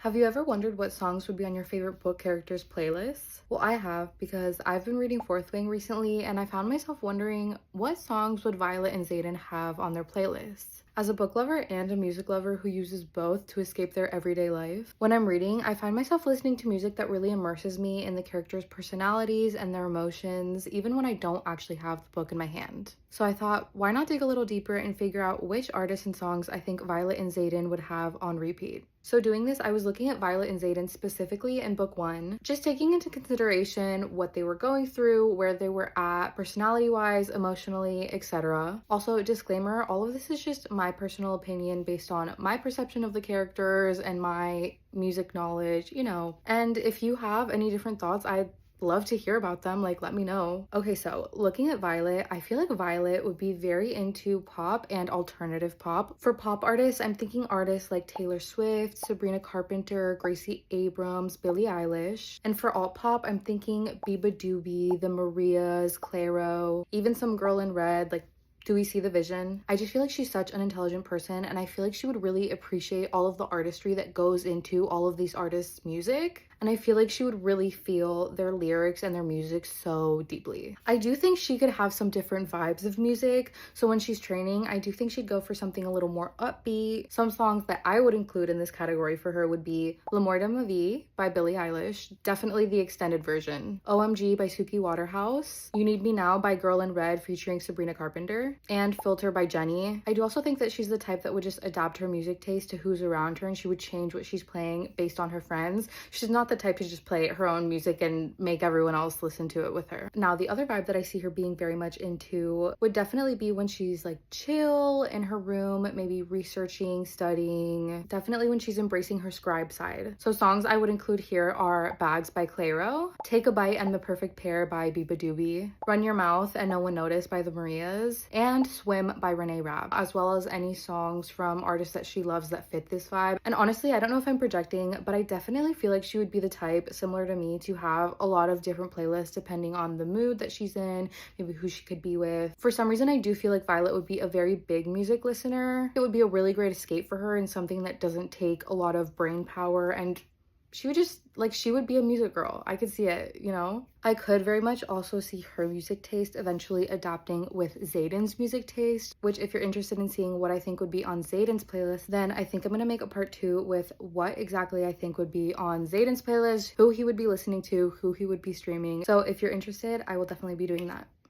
Have you ever wondered what songs would be on your favorite book characters' playlists? Well, I have because I've been reading Fourth Wing recently and I found myself wondering what songs would Violet and Xaden have on their playlists? As a book lover and a music lover who uses both to escape their everyday life, when I'm reading, I find myself listening to music that really immerses me in the characters' personalities and their emotions, even when I don't actually have the book in my hand. So I thought, why not dig a little deeper and figure out which artists and songs I think Violet and Xaden would have on repeat? So doing this, I was looking at Violet and Xaden specifically in book one, just taking into consideration what they were going through, where they were at, personality-wise, emotionally, etc. Also, disclaimer, all of this is just my personal opinion based on my perception of the characters and my music knowledge, you know. And if you have any different thoughts, I'd love to hear about them. Like, let me know. Okay, so looking at Violet, I feel like Violet would be very into pop and alternative pop. For pop artists, I'm thinking artists like Taylor Swift, Sabrina Carpenter, Gracie Abrams, Billie Eilish. And for alt pop, I'm thinking Biba Doobie, the Marias, Clairo, even some Girl in Red, like, do we see the vision? I just feel like she's such an intelligent person, and I feel like she would really appreciate all of the artistry that goes into all of these artists' music. And I feel like she would really feel their lyrics and their music so deeply. I do think she could have some different vibes of music. So when she's training, I do think she'd go for something a little more upbeat. Some songs that I would include in this category for her would be L'amour de ma vie by Billie Eilish, definitely the extended version. OMG by Suki Waterhouse, You Need Me Now by Girl in Red featuring Sabrina Carpenter, and Filter by Jenny. I do also think that she's the type that would just adapt her music taste to who's around her, and she would change what she's playing based on her friends. She's not the type to just play her own music and make everyone else listen to it with her. Now, the other vibe that I see her being very much into would definitely be when she's like chill in her room, maybe researching, studying, definitely when she's embracing her scribe side. So songs I would include here are Bags by Clairo, Take a Bite and the Perfect Pair by Biba Doobie, Run Your Mouth and No One Noticed by the Marias, and Swim by Renee Rapp, as well as any songs from artists that she loves that fit this vibe. And honestly, I don't know if I'm projecting, but I definitely feel like she would be the type, similar to me, to have a lot of different playlists depending on the mood that she's in, maybe who she could be with. For some reason, I do feel like Violet would be a very big music listener. It would be a really great escape for her and something that doesn't take a lot of brain power, and she would just, like, she would be a music girl. I could see it, you know? I could very much also see her music taste eventually adapting with Xaden's music taste, which if you're interested in seeing what I think would be on Xaden's playlist, then I think I'm gonna make a part 2 with what exactly I think would be on Xaden's playlist, who he would be listening to, who he would be streaming. So if you're interested, I will definitely be doing that.